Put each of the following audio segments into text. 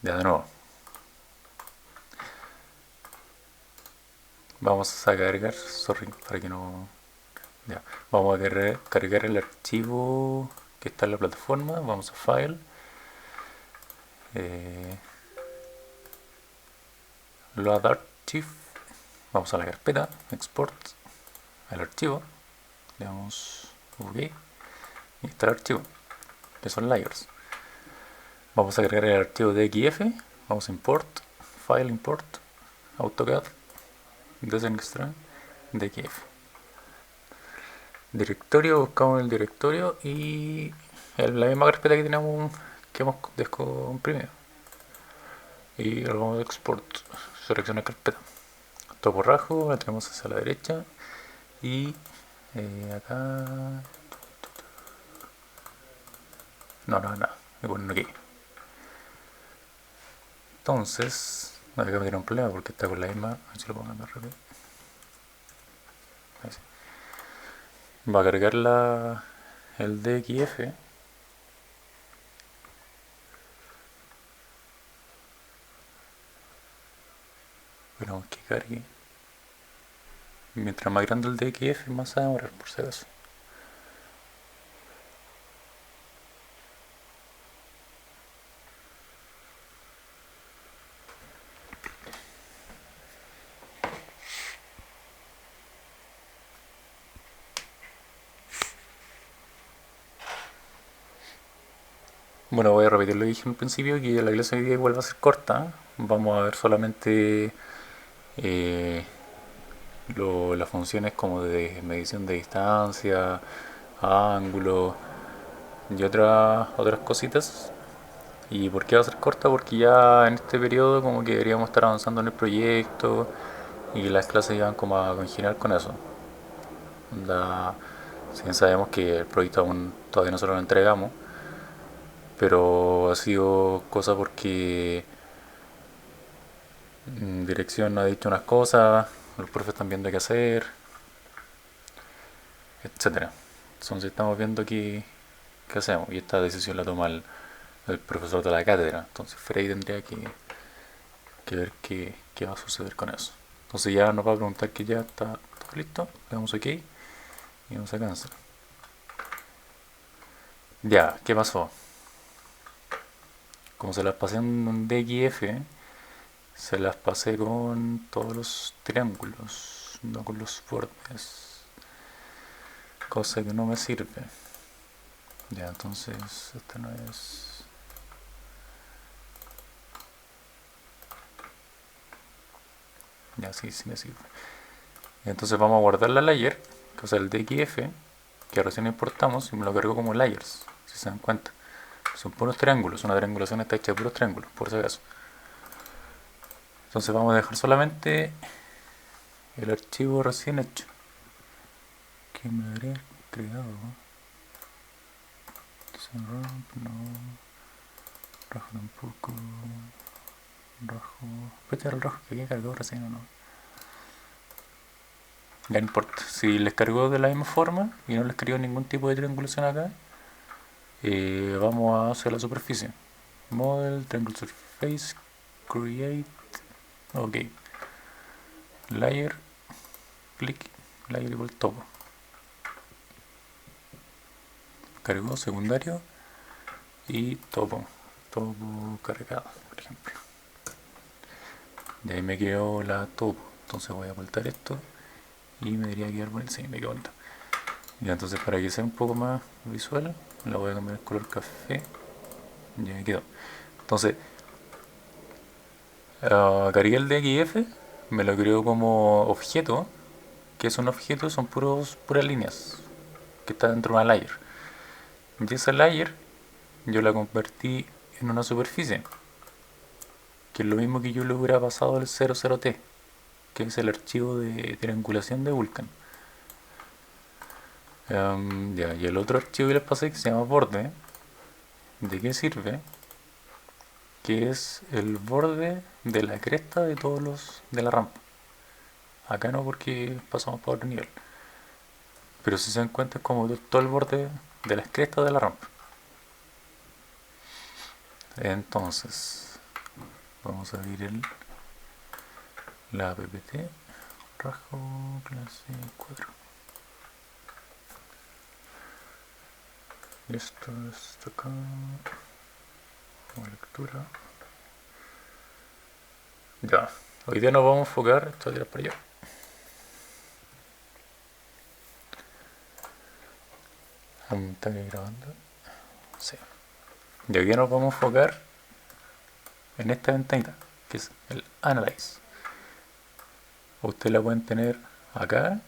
Ya de nuevo. Vamos a cargar, sorry, para que no... Ya. Vamos a cargar el archivo que está en la plataforma. Vamos a File. Eh, Load Archive. Vamos a la carpeta. Export. El archivo. Le damos OK. Y está el archivo, que son layers. Vamos a cargar el archivo de XF. Vamos a Import. File Import. AutoCAD. Design Extract. DXF. Directorio, buscamos el directorio y la misma carpeta que tenemos, que hemos descomprimido, y lo vamos a export. Selecciona carpeta, topo rajo, la tenemos hacia la derecha y acá no, nada, me ponen aquí. Entonces acá me tiene un problema porque está con la misma, a ver si lo pongo más rápido. Ahí sí. Va a cargar el DXF. Esperamos que cargue. Mientras más grande el DXF, más va a demorar, por si acaso. Bueno, voy a repetir lo que dije en principio, que la clase de hoy día igual va a ser corta. Vamos a ver solamente eh, las funciones como de medición de distancia, ángulo y otras cositas. ¿Y por qué va a ser corta? Porque ya en este periodo como que deberíamos estar avanzando en el proyecto y las clases iban como a congeniar con eso. Da, si bien sabemos que el proyecto aún todavía no se lo entregamos, pero ha sido cosa porque dirección nos ha dicho unas cosas, los profes están viendo qué hacer, etcétera. Entonces estamos viendo qué hacemos y esta decisión la toma el profesor de la cátedra. Entonces Frey tendría que ver qué va a suceder con eso. Entonces ya nos va a preguntar que ya está todo listo, le damos OK y vamos a cancel. Ya, ¿qué pasó? Como se las pasé en un DXF, se las pasé con todos los triángulos, no con los bordes, cosa que no me sirve. Ya, entonces esta no es... Ya, sí, sí me sirve. Entonces vamos a guardar la layer, que es el DXF, que recién importamos y me lo cargo como layers, si se dan cuenta. Son puros triángulos, una triangulación está hecha de puros triángulos, por si acaso. Entonces vamos a dejar solamente el archivo recién hecho, que me habría creado. No, rojo tampoco, rojo... Este era el rojo que había cargado recién o no. Ya no importa, si les cargó de la misma forma y no les escribió ningún tipo de triangulación acá, vamos a hacer la superficie. Model, Triangle Surface, Create, OK. Layer, clic, layer igual topo. Cargó secundario y topo. Topo cargado, por ejemplo. De ahí me quedó la topo. Entonces voy a ocultar esto y me debería quedar bonito. Sí, me quedó bonito. Y entonces para que sea un poco más visual, la voy a cambiar el color café. Ya me quedó. Entonces, cargué el DXF, me lo creo como objeto, que es un objeto, son puras líneas, que está dentro de una layer. Y esa layer yo la convertí en una superficie, que es lo mismo que yo le hubiera pasado al 00T, que es el archivo de triangulación de Vulkan. Ya, y el otro archivo que les pasé, que se llama borde, ¿de qué sirve? Que es el borde de la cresta de todos los de la rampa. Acá no, porque pasamos para otro nivel. Pero si se dan cuenta es como todo el borde de las crestas de la rampa. Entonces, Vamos a abrir la apt rasgo clase 4. Y esto está acá como lectura. Ya, hoy día nos vamos a enfocar, esto va a tirar para allá. ¿Está aquí grabando? Sí. Y hoy día nos vamos a enfocar en esta ventanita, que es el Analyze. Ustedes la pueden tener acá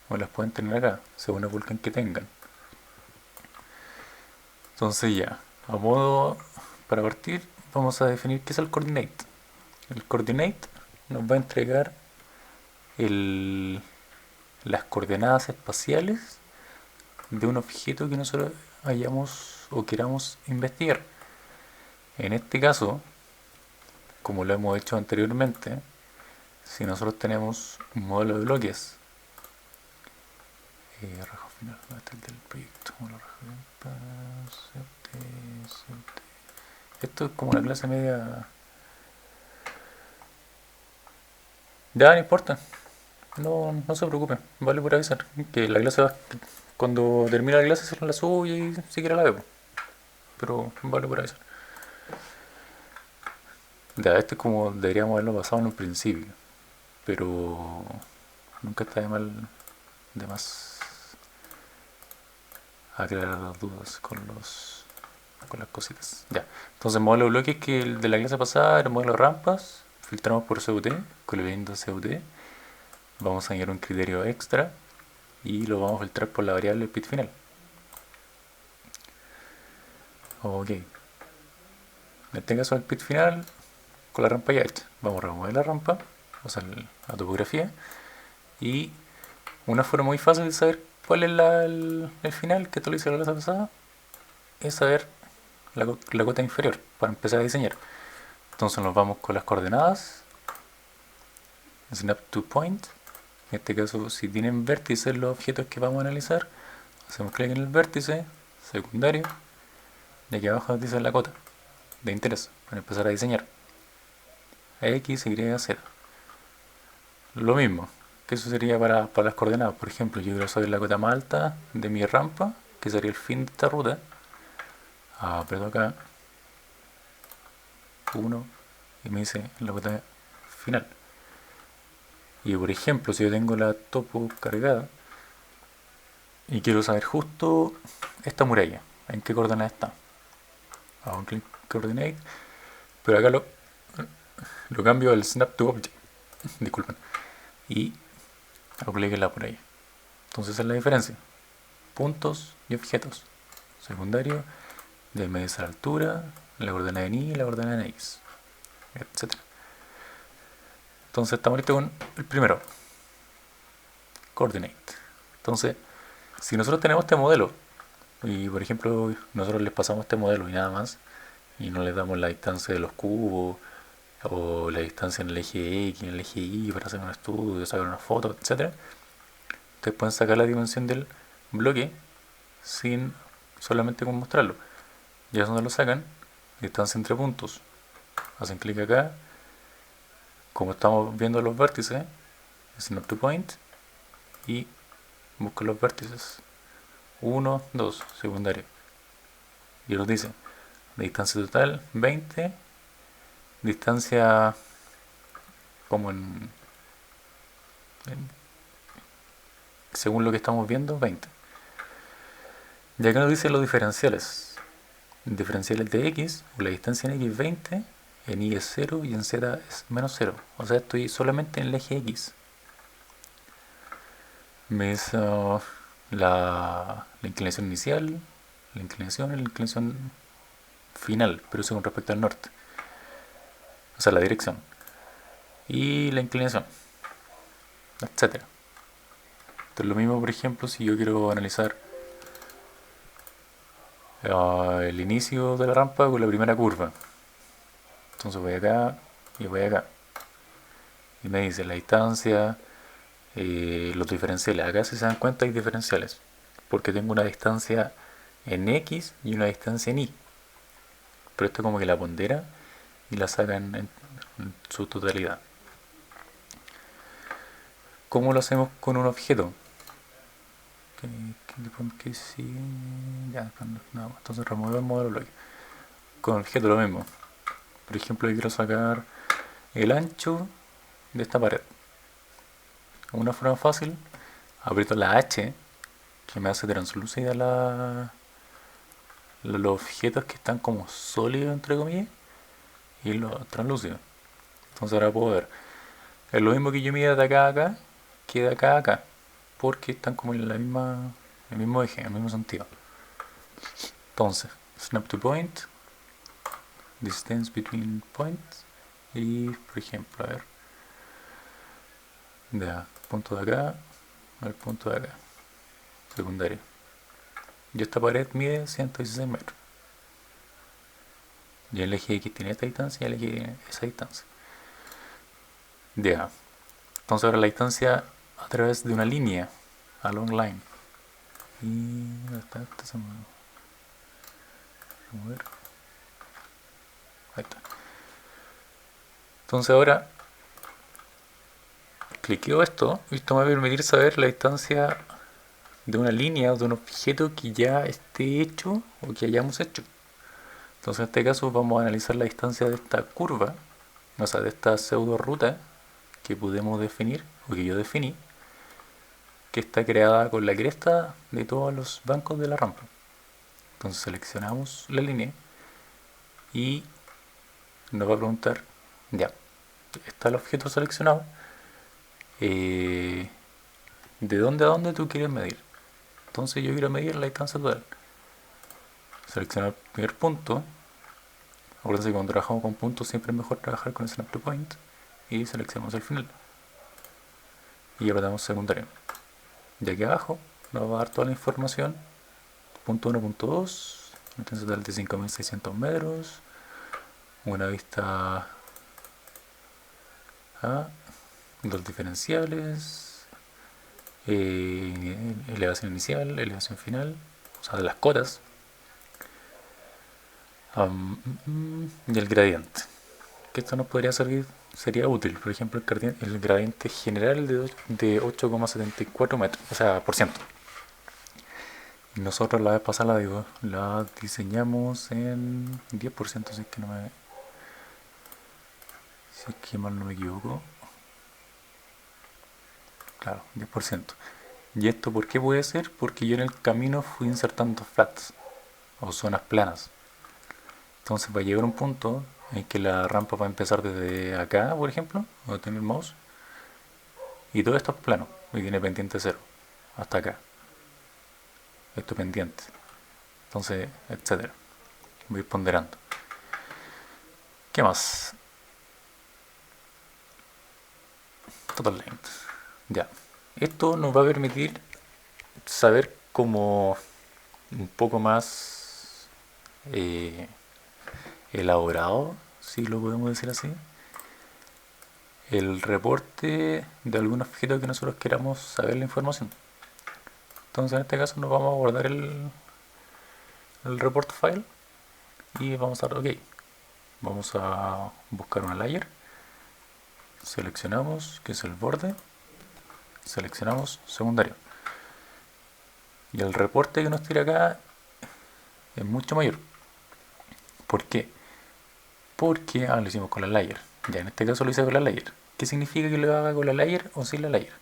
o las pueden tener acá, según el volcán que tengan. Entonces ya, a modo para partir, vamos a definir qué es el coordinate. El coordinate nos va a entregar las coordenadas espaciales de un objeto que nosotros hayamos o queramos investigar. En este caso, como lo hemos hecho anteriormente, si nosotros tenemos un modelo de bloques, rasgo final, este es del proyecto, esto es como la clase media. Ya, no importa, no se preocupe, vale por avisar, que la clase va, cuando termine la clase se la subo y si quiere la veo, pero vale por avisar. Ya, este es como deberíamos haberlo pasado en un principio, pero nunca está de más aclarar las dudas con las cositas. Ya, entonces el modelo de bloques que el de la clase pasada era el modelo de rampas, filtramos por CUT, coloriendo CUT, vamos a añadir un criterio extra y lo vamos a filtrar por la variable pit final. Ok, en este caso el pit final con la rampa ya hecha, vamos a remover la rampa, o sea la topografía, y una forma muy fácil de saber cuál es el final, que esto lo hice la clase pasada, es saber la cota inferior para empezar a diseñar. Entonces nos vamos con las coordenadas, snap to point. En este caso, si tienen vértices los objetos que vamos a analizar, hacemos clic en el vértice secundario y aquí abajo nos dice la cota de interés para empezar a diseñar. X, Y, Z. Lo mismo, que eso sería para las coordenadas. Por ejemplo, yo quiero saber la cota más alta de mi rampa, que sería el fin de esta ruta. Aprieto acá 1 y me dice la cota final. Y por ejemplo, si yo tengo la topo cargada y quiero saber justo esta muralla, en qué coordenada está, hago un clic coordinate, pero acá lo cambio al snap to object, disculpen, y hago clic en la muralla. Entonces esa es la diferencia: puntos y objetos. Secundario, de medir la altura, la coordenada en y, la coordenada en x, etc. Entonces estamos listos con el primero, coordinate. Entonces, si nosotros tenemos este modelo y por ejemplo nosotros les pasamos este modelo y nada más, y no les damos la distancia de los cubos o la distancia en el eje X, en el eje Y para hacer un estudio, sacar una foto, etc., ustedes pueden sacar la dimensión del bloque sin solamente con mostrarlo. Ya es donde lo sacan, distancia entre puntos, hacen clic acá, como estamos viendo los vértices, snap to point, y buscan los vértices 1, 2, secundario, y nos dice distancia total 20, distancia como según lo que estamos viendo 20. Y acá nos dice los diferenciales de x, o la distancia en x 20, en y es 0 y en z es menos 0, o sea estoy solamente en el eje x. Me hizo la inclinación inicial, la inclinación y la inclinación final, pero eso con respecto al norte, o sea la dirección, y la inclinación, etcétera. Entonces lo mismo, por ejemplo, si yo quiero analizar el inicio de la rampa con la primera curva, entonces voy acá y voy acá y me dice la distancia, los diferenciales. Acá, si se dan cuenta, hay diferenciales porque tengo una distancia en x y una distancia en y, pero esto como que la pondera y la sacan en su totalidad. ¿Cómo lo hacemos con un objeto? Que sí, ya, no, entonces remover el modelo bloque. Con el objeto lo mismo. Por ejemplo, yo quiero sacar el ancho de esta pared. Una forma fácil, aprieto la H, que me hace translúcida los objetos que están como sólidos, entre comillas, y los translúcidos. Entonces ahora puedo ver. Es lo mismo que yo mida de acá a acá, que de acá a acá, porque están como en la misma, el mismo eje, en el mismo sentido. Entonces, snap to point, distance between points, y por ejemplo, a ver, de punto de acá al punto de acá, secundario. Y esta pared mide 116 metros. Y el eje X tiene esta distancia y el eje Y tiene esa distancia. Ya. Entonces ahora la distancia a través de una línea, a long line. Y ¿dónde está? Se mover. Ahí está. Entonces ahora cliqueo esto y esto me va a permitir saber la distancia de una línea o de un objeto que ya esté hecho o que hayamos hecho. Entonces en este caso vamos a analizar la distancia de esta curva, o sea, de esta pseudo ruta que pudimos definir o que yo definí, que está creada con la cresta de todos los bancos de la rampa. Entonces seleccionamos la línea y nos va a preguntar, ya, está el objeto seleccionado, ¿de dónde a dónde tú quieres medir? Entonces yo quiero medir la distancia total. Seleccionar el primer punto. Acuérdense que cuando trabajamos con puntos siempre es mejor trabajar con el snap to point. Y seleccionamos el final. Y apretamos secundario. Y aquí abajo nos va a dar toda la información. Punto 1, punto 2. Una distancia total de 5.600 metros. Una vista a dos diferenciales. Elevación inicial, elevación final. O sea, de las cotas. Y el gradiente. Que esto nos podría servir, sería útil. Por ejemplo, el gradiente general de 8,74 metros, o sea, por ciento. Y nosotros la vez pasada la diseñamos en 10%, si es que mal no me equivoco. Claro, 10%. ¿Y esto por qué puede ser? Porque yo en el camino fui insertando flats o zonas planas. Entonces va a llegar un punto en que la rampa va a empezar desde acá, por ejemplo, donde tiene el mouse, y todo esto es plano y tiene pendiente cero hasta acá. Esto pendiente. Entonces, etcétera. Voy a ir ponderando. ¿Qué más? Total length. Ya. Esto nos va a permitir saber como un poco más eh, elaborado, si lo podemos decir así, el reporte de algún objeto que nosotros queramos saber la información. Entonces en este caso nos vamos a guardar el report file y vamos a dar OK. Vamos a buscar una layer, seleccionamos que es el borde, seleccionamos secundario. Y el reporte que nos tira acá es mucho mayor. ¿Por qué? Porque lo hicimos con la layer. Ya en este caso lo hice con la layer. ¿Qué significa que lo haga con la layer o sin la layer?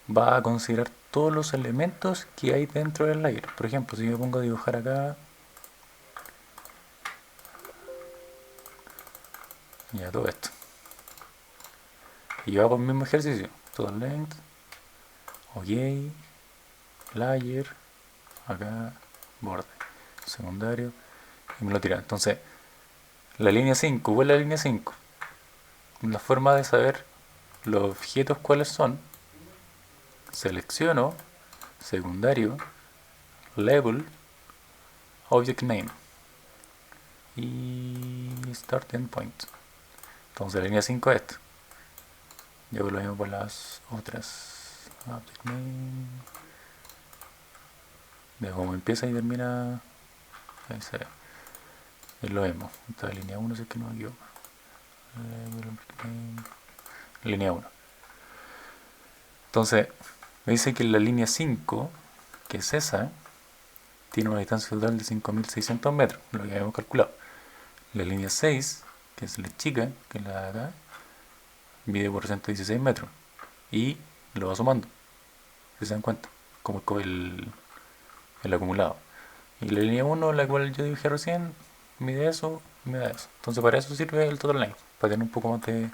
Va a considerar todos los elementos que hay dentro del layer. Por ejemplo, si yo pongo a dibujar acá, ya todo esto. Y yo hago el mismo ejercicio. Total length, OK, layer, acá, borde, secundario, y me lo tira. Entonces, la línea 5, ¿cuál es la línea 5? La forma de saber los objetos cuáles son, selecciono, secundario, label, object name y start endpoint. Entonces la línea 5 es esta. Ya lo mismo por las otras. Object name. De cómo empieza y termina. Ahí se ve. Es lo mismo. Esta línea 1 si es que no me equivoco. línea 1. Entonces, me dice que la línea 5, que es esa, tiene una distancia total de 5.600 metros, lo que habíamos calculado. La línea 6, que es la chica, que es la de acá, mide por 116 metros. Y lo va sumando, si se dan cuenta, como el acumulado. Y la línea 1, la cual yo dije recién, mide eso, me da eso. Entonces para eso sirve el total length, para tener un poco más de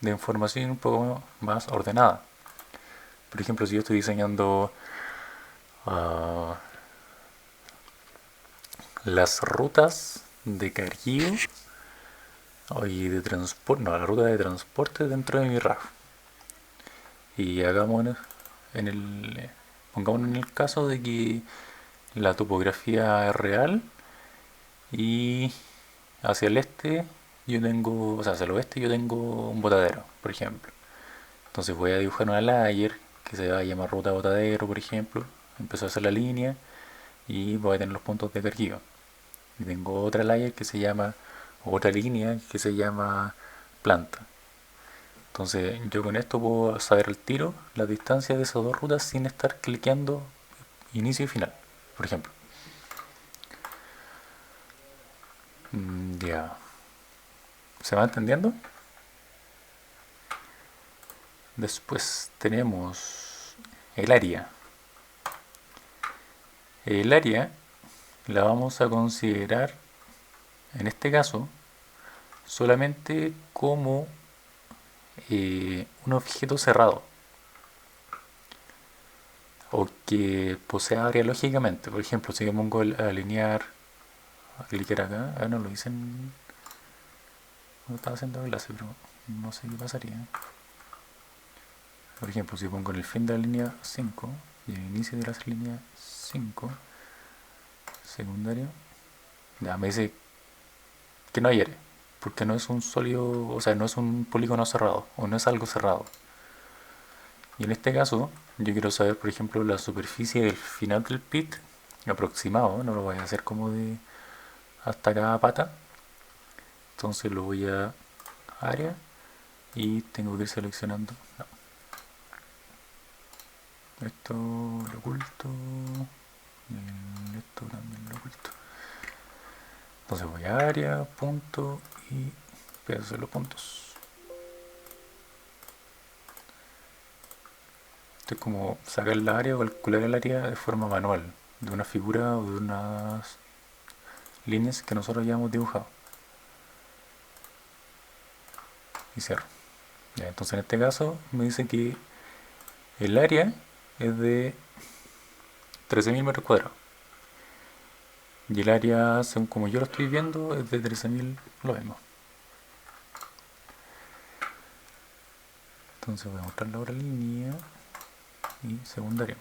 información un poco más ordenada. Por ejemplo, si yo estoy diseñando uh, las rutas de carguío y de transporte, no, la ruta de transporte dentro de mi RAF. Y hagamos pongámonos en el caso de que la topografía es real y hacia el este yo tengo, o sea, hacia el oeste yo tengo un botadero, por ejemplo. Entonces voy a dibujar una layer que se va a llamar ruta botadero, por ejemplo. Empiezo a hacer la línea y voy a tener los puntos de carguío. Y tengo otra layer que se llama, otra línea que se llama planta. Entonces yo con esto puedo saber al tiro la distancia de esas dos rutas sin estar cliqueando inicio y final, por ejemplo. Ya. ¿Se va entendiendo? Después tenemos el área. El área la vamos a considerar, en este caso, solamente como un objeto cerrado o que posea área lógicamente. Por ejemplo, si yo pongo a alinear, a clicar acá, no lo hice no estaba haciendo clase, pero no sé qué pasaría. Por ejemplo, si pongo en el fin de la línea 5 y en el inicio de la línea 5, secundario, ya me dice que no hay área, porque no es un sólido, o sea, no es un polígono cerrado, o no es algo cerrado. Y en este caso, yo quiero saber, por ejemplo, la superficie del final del pit, aproximado, no lo voy a hacer como de hasta cada pata. Entonces lo voy a área y tengo que ir seleccionando. No. Esto lo oculto. Esto también lo oculto. Entonces voy a área, punto y voy a hacer los puntos. Esto es como sacar la área o calcular el área de forma manual, de una figura o de unas líneas que nosotros ya hemos dibujado. Y cierro. Ya, entonces en este caso me dice que el área es de 13.000 metros cuadrados. Y el área, según como yo lo estoy viendo, es de 13.000, lo mismo. Entonces voy a mostrar la otra línea y secundaria.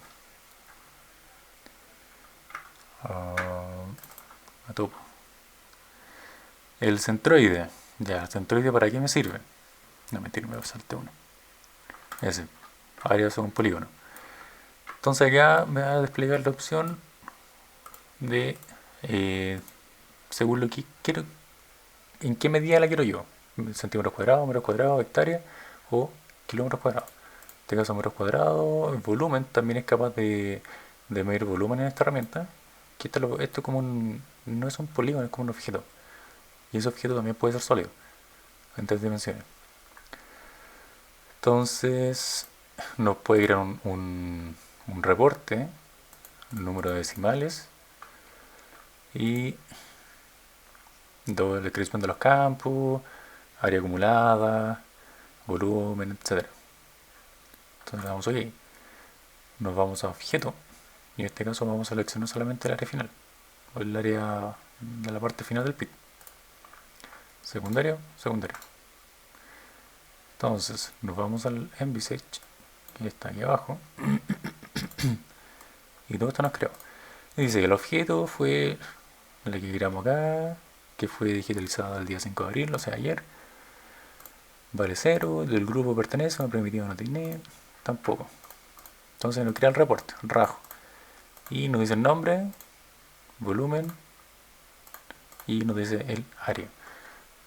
A topo. El centroide. Ya, el centroide para qué me sirve. No, mentira, me salté uno. Ese. Área según polígono. Entonces acá me va a desplegar la opción de según lo que quiero, en qué medida la quiero yo. Centímetros cuadrados, metros cuadrados, hectáreas o kilómetros cuadrados. En este caso metros cuadrados, el volumen también es capaz de medir volumen en esta herramienta. Aquí está esto como no es un polígono, es como un objeto. Y ese objeto también puede ser sólido, en tres dimensiones. Entonces nos puede crear un reporte, el número de decimales y la descripción de los campos, área acumulada, volumen, etc. Entonces vamos aquí, nos vamos a objeto y en este caso vamos a seleccionar solamente el área final o el área de la parte final del pit. Secundario, secundario. Entonces nos vamos al Envisage, que está aquí abajo, y todo esto nos creó. Y dice que el objeto fue el que creamos acá, que fue digitalizado el día 5 de abril, o sea ayer. Vale 0, del grupo pertenece, me primitivo no tiene, tampoco. Entonces nos crea el reporte, rajo. Y nos dice el nombre, volumen y nos dice el área.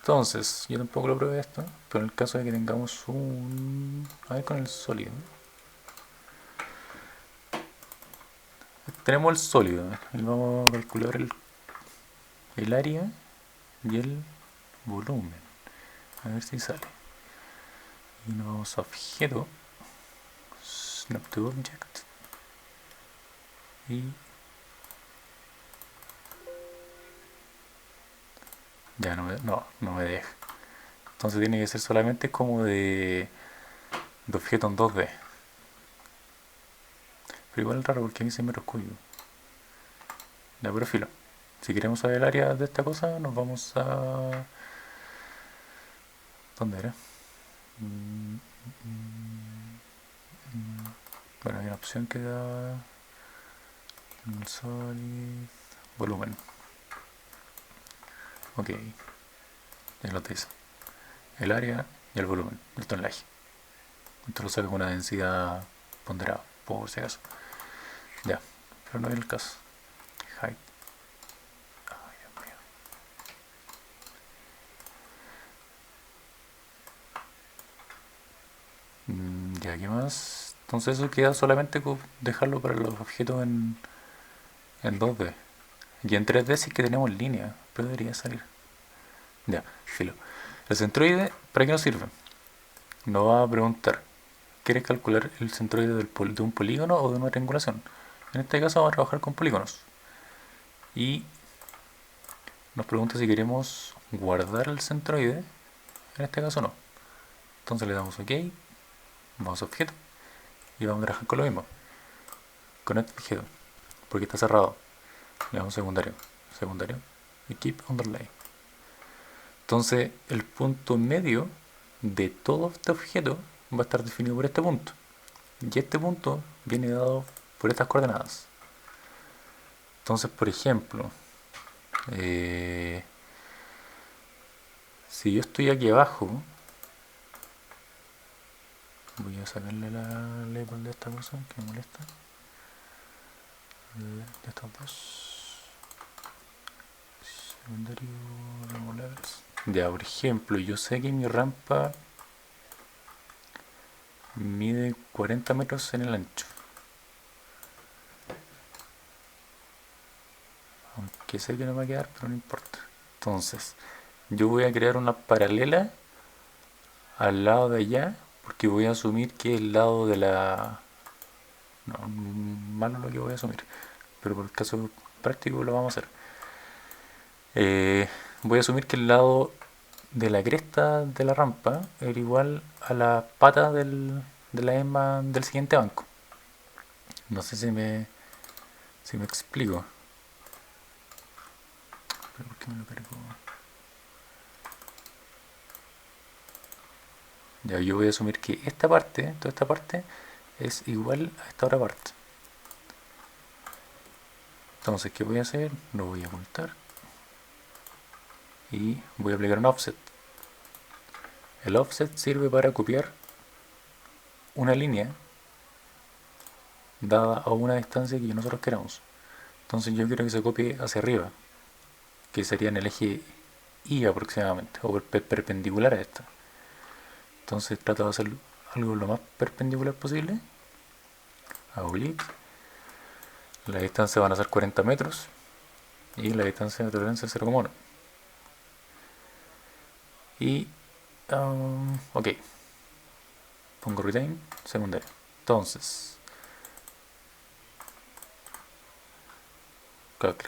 Entonces, yo tampoco lo probé esto, pero en el caso de que tengamos un... A ver con el sólido. Tenemos el sólido, y vamos a calcular el área y el volumen. A ver si sale. Y nos vamos a objeto, snap to object, y ya no me deja. Entonces tiene que ser solamente como de objeto en 2D. Pero igual es raro porque aquí se me código. Ya, pero filo. Si queremos saber el área de esta cosa, nos vamos a... ¿Dónde era? Bueno, hay una opción que da... Solid... Volumen. Ok. Ya lo dice. El área y el volumen del tonelaje. Esto lo saca con una densidad ponderada, por si acaso. Ya, pero no es el caso. Height. Ay, Dios mío. Ya, ¿qué más? Entonces eso queda solamente con dejarlo para los objetos en 2D. Y en 3D sí que tenemos línea, pero debería salir. Ya, filo. El centroide, ¿para qué nos sirve? Nos va a preguntar, ¿quieres calcular el centroide de un polígono o de una triangulación? En este caso vamos a trabajar con polígonos. Y nos pregunta si queremos guardar el centroide. En este caso no. Entonces le damos OK, vamos a objeto y vamos a trabajar con lo mismo. Connect objeto, porque está cerrado. Le damos secundario, secundario y keep underlay. Entonces el punto medio de todo este objeto va a estar definido por este punto. Y este punto viene dado por estas coordenadas. Entonces, por ejemplo, eh, si yo estoy aquí abajo, voy a sacarle la label de esta cosa que me molesta. De estas dos. Secundario, levels. Ya, por ejemplo, yo sé que mi rampa mide 40 metros en el ancho. Aunque sé que no me va a quedar, pero no importa. Entonces, yo voy a crear una paralela al lado de allá, porque voy a asumir que el lado de la... No, malo lo que voy a asumir, pero por el caso práctico lo vamos a hacer. Voy a asumir que el lado de la cresta de la rampa era igual a la pata de la EMA del siguiente banco. No sé si me explico. ¿Pero por qué me lo cargo? Ya, yo voy a asumir que esta parte, toda esta parte, es igual a esta otra parte. Entonces, ¿qué voy a hacer? Lo voy a ocultar. Y voy a aplicar un offset. El offset sirve para copiar una línea dada a una distancia que nosotros queramos. Entonces yo quiero que se copie hacia arriba, que sería en el eje Y aproximadamente, o perpendicular a esta. Entonces trato de hacer algo lo más perpendicular posible. Hago clic. La distancia van a ser 40 metros y la distancia de tolerancia es 0,1. Y, ok, pongo retain, secundario. Entonces,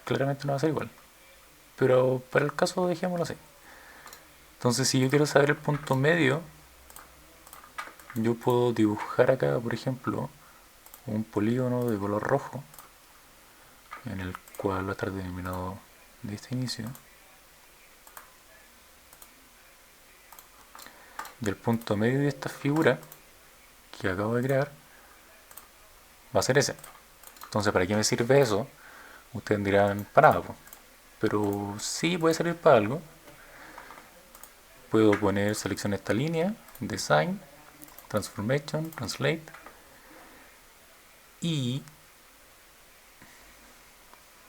claramente no va a ser igual, pero para el caso dejémoslo así. Entonces, si yo quiero saber el punto medio, yo puedo dibujar acá, por ejemplo, un polígono de color rojo, en el cual va a estar denominado de este inicio. Y el punto medio de esta figura que acabo de crear va a ser ese. Entonces, ¿para qué me sirve eso? Ustedes dirán, para nada, pero sí puede servir para algo. Puedo poner selección esta línea, design, transformation, translate y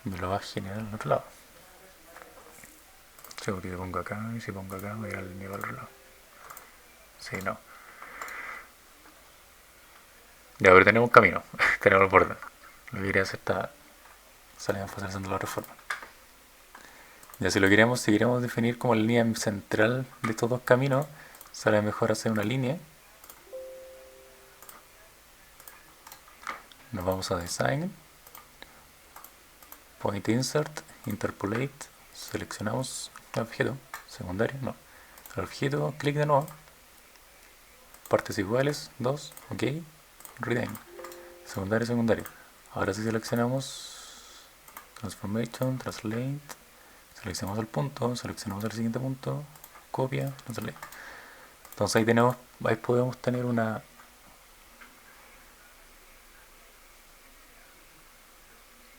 me lo va a generar al otro lado. Sí, porque pongo acá y si pongo acá voy a ir al nivel otro lado. Sí, no. Ya, pero tenemos un camino. Tenemos el borde. Lo que quería hacer está saliendo facilitando la reforma. Ya, si queremos definir como la línea central de estos dos caminos, sale mejor hacer una línea. Nos vamos a Design, Point Insert, Interpolate, seleccionamos el objeto, secundario, no. El objeto, clic de nuevo, partes iguales, 2, ok, rename, secundario, secundario. Ahora si seleccionamos Transformation, Translate, seleccionamos el punto, seleccionamos el siguiente punto, copia, translate. Entonces ahí podemos tener una...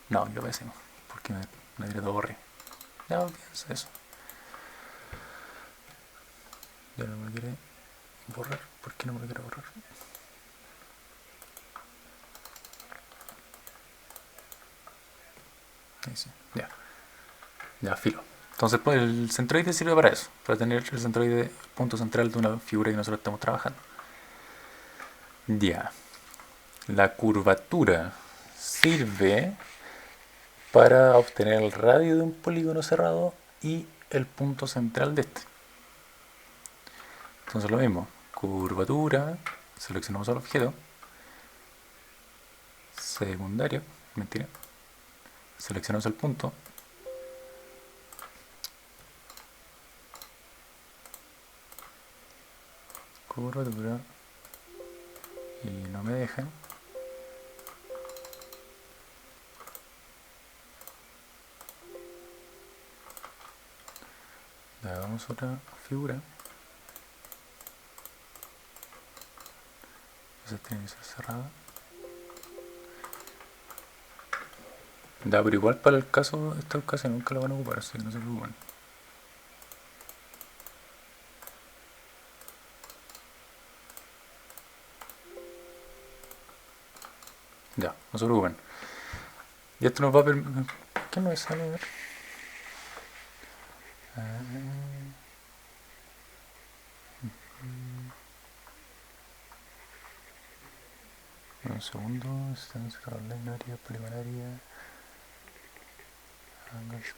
No, yo pésimo, porque me diré todo borré. No, piensa eso. Ya no me quiere borrar. ¿Por qué no me lo quiere borrar? Ahí sí, ya. Ya, filo. Entonces, pues el centroide sirve para eso, para tener el centroide punto central de una figura que nosotros estamos trabajando. Ya. La curvatura sirve para obtener el radio de un polígono cerrado y el punto central de este. Entonces lo mismo, curvatura, seleccionamos el objeto, secundario, mentira, seleccionamos el punto, curvatura, y no me dejan. Le hagamos otra figura. Esa tiene que ser cerrada. Ya, pero igual para el caso, esta ocasión nunca la van a ocupar, así que no se preocupen. Ya, no se preocupen. Y esto nos va a permitir... ¿Qué me sale? A ver. Un segundo. Estancia ordinaria, primaria.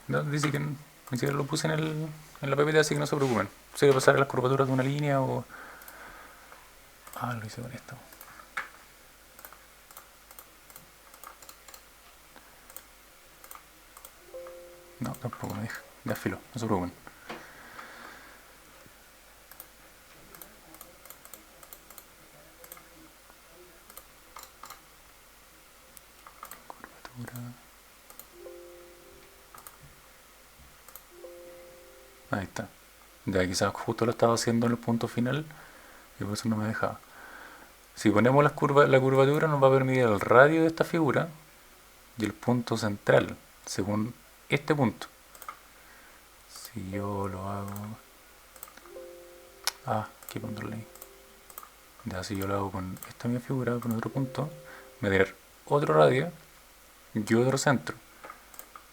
No, dice que ni siquiera lo puse en la PPT, así que no se preocupen. Sé que pasar las curvaturas de una línea o... Ah, lo hice con esto. No, tampoco me deja. Ya filo, no se preocupen. Curvatura. Ahí está. Ya quizás justo lo estaba haciendo en el punto final y por eso no me dejaba. Si ponemos la curvatura nos va a permitir el radio de esta figura y el punto central, según este punto. Si yo lo hago... Ah, qué control ahí. Ya, si yo lo hago con esta misma figura, con otro punto, me va a tener otro radio y otro centro.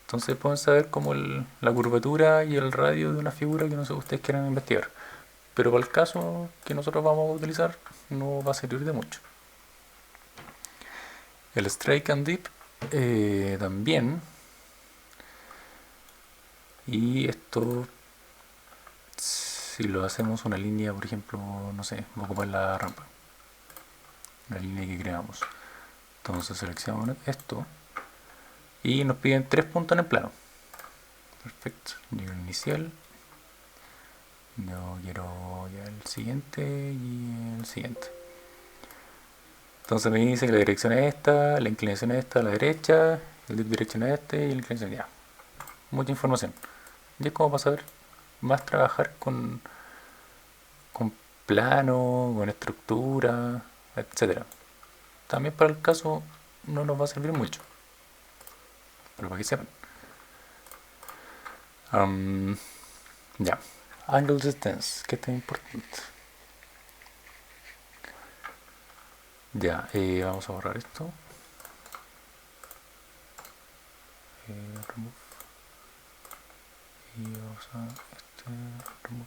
Entonces pueden saber como la curvatura y el radio de una figura que no sé ustedes quieran investigar. Pero para el caso que nosotros vamos a utilizar no va a servir de mucho. El strike and dip también. Y esto, si lo hacemos una línea, por ejemplo, no sé, voy a ocupar la rampa. La línea que creamos. Entonces seleccionamos esto. Y nos piden 3 puntos en el plano. Perfecto. Nivel inicial. Yo quiero ya el siguiente y el siguiente. Entonces me dice que la dirección es esta, la inclinación es esta a la derecha, el dip direction es este y la inclinación ya. Mucha información. Y es como para saber más trabajar con plano, con estructura, etcétera. También para el caso no nos va a servir mucho, pero para que sepan. Ya. Angle distance, que está importante. Ya, vamos a borrar esto. Remove. y vamos a remove.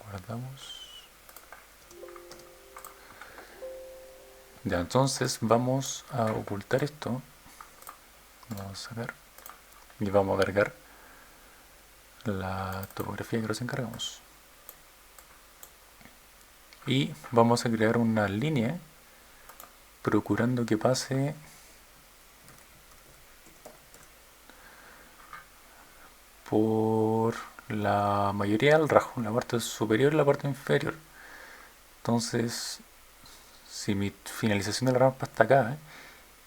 Guardamos. Ya, entonces vamos a ocultar esto. Vamos a sacar y vamos a cargar la topografía que nos encargamos. Y vamos a crear una línea procurando que pase por la mayoría del rasgo, la parte superior y la parte inferior. Entonces, si mi finalización de la rampa está acá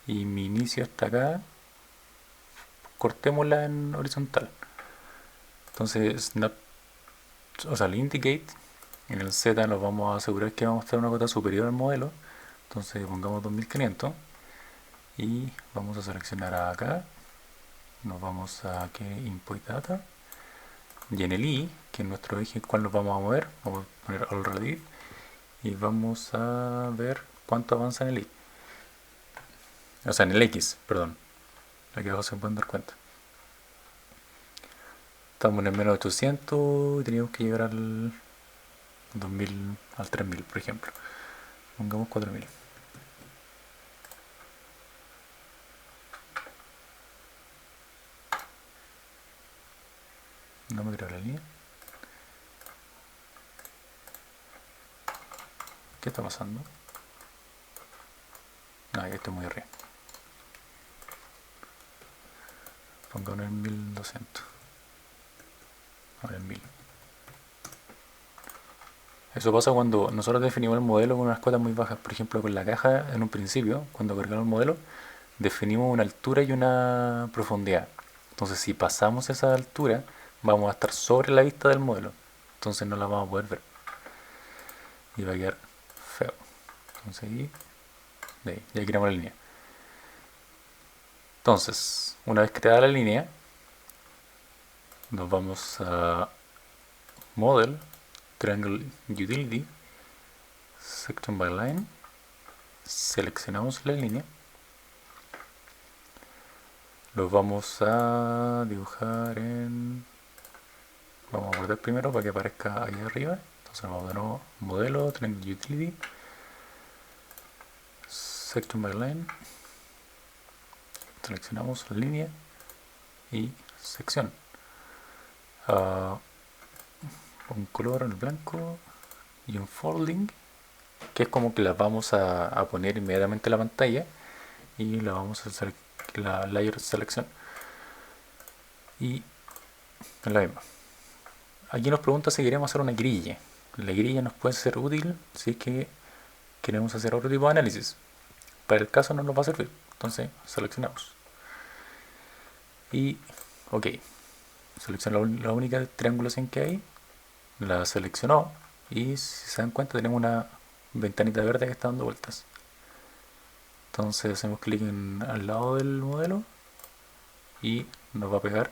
y mi inicio está acá, cortémosla en horizontal. Entonces, el indicate, en el Z nos vamos a asegurar que vamos a estar una cota superior al modelo. Entonces pongamos 2500 y vamos a seleccionar acá, nos vamos a que input data y en el I, que es nuestro eje en cual nos vamos a mover, vamos a poner already y vamos a ver cuánto avanza en el I, o sea en el X, perdón, aquí abajo se pueden dar cuenta. Estamos en el menos 800 y teníamos que llegar al 2000, al 3000 por ejemplo, pongamos 4000. No me creo la línea. ¿Qué está pasando? Ah, ya estoy muy arriba. Pongamos en 1200. Ahora en 1000. Eso pasa cuando nosotros definimos el modelo con unas cotas muy bajas. Por ejemplo, con la caja en un principio, cuando cargamos el modelo, definimos una altura y una profundidad. Entonces, si pasamos esa altura, vamos a estar sobre la vista del modelo. Entonces no la vamos a poder ver. Y va a quedar feo. Entonces ahí, ya creamos la línea. Entonces, una vez creada la línea, nos vamos a Model, Triangle Utility, Section by Line, seleccionamos la línea, lo vamos a dibujar en... Vamos a guardar primero para que aparezca ahí arriba. Entonces vamos de nuevo, modelo, Triangle Utility, Section by Line, seleccionamos la línea y sección. Un color en el blanco y un folding, que es como que las vamos a poner inmediatamente en la pantalla y la vamos a hacer la layer selección y la misma. Aquí nos pregunta si queremos hacer una grilla. La grilla nos puede ser útil si es que queremos hacer otro tipo de análisis. Para el caso no nos va a servir, entonces seleccionamos y ok, selecciono la única triangulación que hay, la seleccionó y si se dan cuenta tenemos una ventanita verde que está dando vueltas. Entonces hacemos clic al lado del modelo y nos va a pegar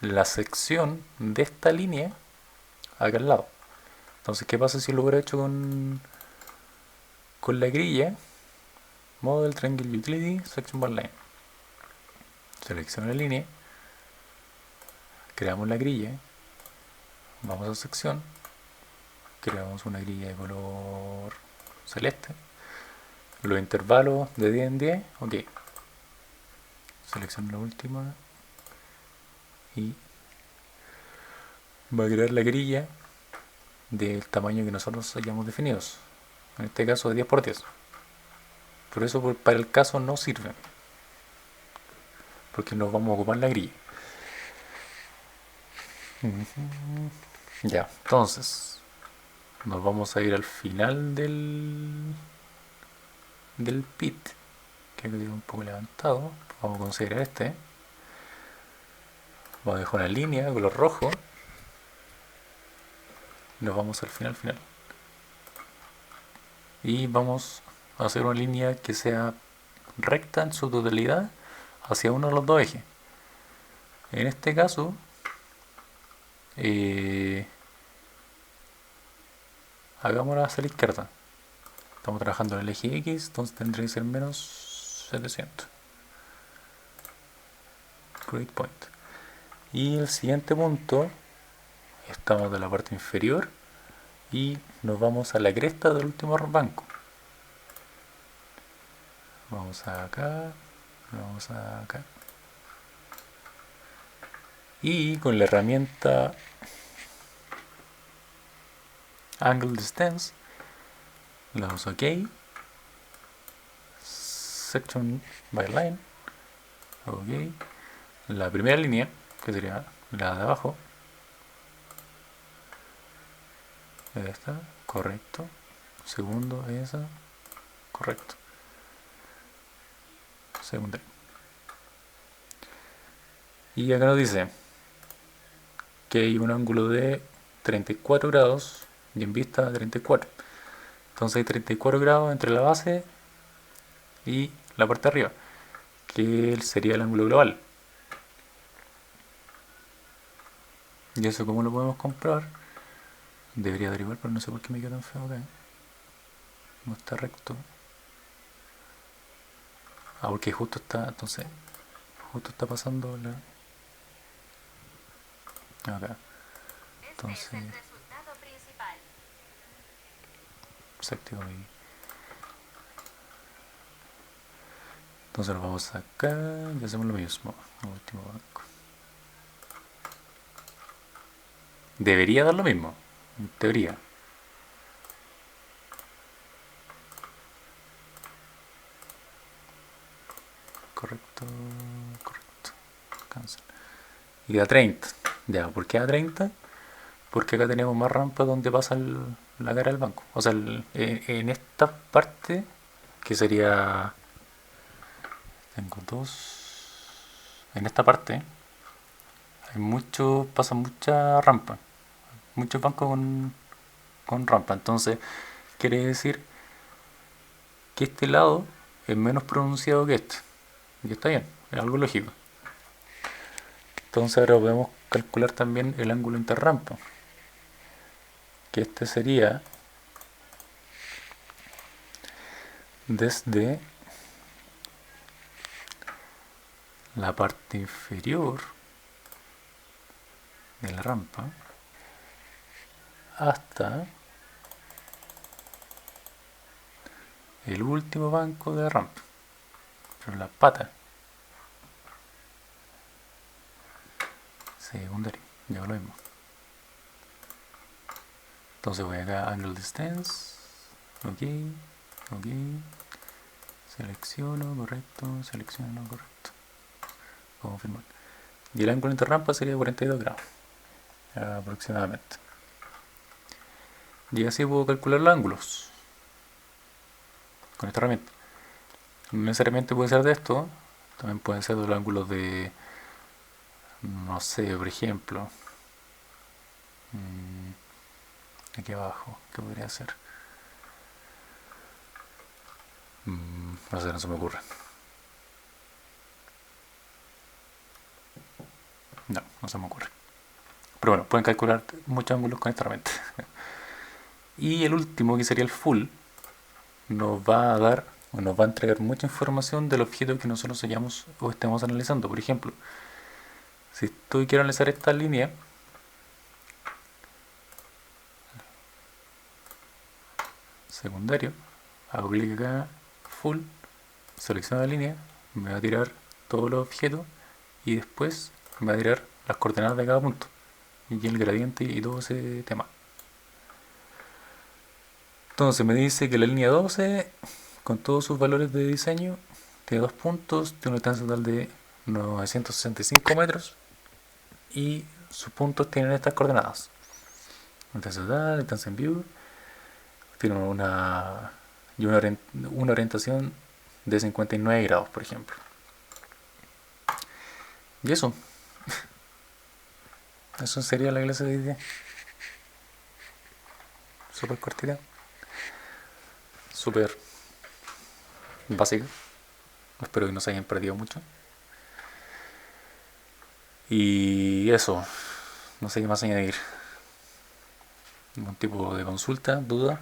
la sección de esta línea acá al lado. Entonces, ¿qué pasa si lo hubiera hecho con la grilla? Model Triangle Utility Section Bar Line. Selecciono la línea, creamos la grilla, vamos a sección, creamos una grilla de color celeste, los intervalos de 10 en 10, ok, selecciono la última y va a crear la grilla del tamaño que nosotros hayamos definido, en este caso de 10 por 10. Por eso para el caso no sirve, porque nos vamos a ocupar la grilla. Ya, entonces nos vamos a ir al final del pit, que queda un poco levantado. Vamos a considerar este. Vamos a dejar una línea de color rojo. Nos vamos al final. Y vamos a hacer una línea que sea recta en su totalidad hacia uno de los dos ejes. En este caso, hagámosla hacia la izquierda. Estamos trabajando en el eje X, entonces tendría que ser menos 700. breakpoint. Y el siguiente punto, estamos de la parte inferior y nos vamos a la cresta del último banco. Vamos acá, vamos acá. Y con la herramienta Angle Distance, le damos OK. Section by Line, OK. La primera línea, que sería la de abajo, esta, correcto. Segundo, esa, correcto. Segunda. Y acá nos dice que hay un ángulo de 34 grados y en vista de 34. Entonces hay 34 grados entre la base y la parte de arriba, que sería el ángulo global. ¿Y eso cómo lo podemos comprobar? Debería averiguar, pero no sé por qué me queda tan feo acá. No está recto. Ah, porque justo está, entonces, justo está pasando la... acá. Entonces, se activa ahí. Entonces nos vamos acá y hacemos lo mismo. Último banco. Debería dar lo mismo, en teoría. Correcto, correcto. Cancel. Y da 30. Ya, ¿por qué da 30? Porque acá tenemos más rampas donde pasa la cara del banco. O sea, en esta parte, que sería... Tengo dos... En esta parte hay mucho, pasa mucha rampa. Muchos bancos con rampa. Entonces, quiere decir que este lado es menos pronunciado que este. Y está bien, es algo lógico. Entonces ahora podemos calcular también el ángulo interrampa, que este sería desde la parte inferior de la rampa hasta el último banco de la rampa, pero la pata secundaria, ya lo mismo. Entonces voy acá a Angle Distance, ok, ok, selecciono, correcto, selecciono, correcto, confirmar. Y el ángulo interrampa sería 42 grados aproximadamente. Y así puedo calcular los ángulos con esta herramienta. No necesariamente puede ser de esto, también pueden ser de los ángulos de, no sé, por ejemplo, aquí abajo, ¿qué podría ser? No sé, no se me ocurre. No, no se me ocurre. Pero bueno, pueden calcular muchos ángulos con esta herramienta. Y el último, que sería el full, nos va a dar o nos va a entregar mucha información del objeto que nosotros hayamos o estemos analizando. Por ejemplo, si estoy quiero analizar esta línea, secundario, hago clic acá, full, selecciono la línea, me va a tirar todos los objetos y después me va a tirar las coordenadas de cada punto y el gradiente y todo ese tema. Entonces me dice que la línea 12, con todos sus valores de diseño, tiene 2 puntos, tiene una distancia total de 965 metros y sus puntos tienen estas coordenadas. Distancia total, distancia en view, tiene una orientación de 59 grados, por ejemplo. Y eso sería la clase de hoy día. Súper cortita, súper básica. Espero que no se hayan perdido mucho. Y eso, no sé qué más añadir. ¿Algún tipo de consulta, duda?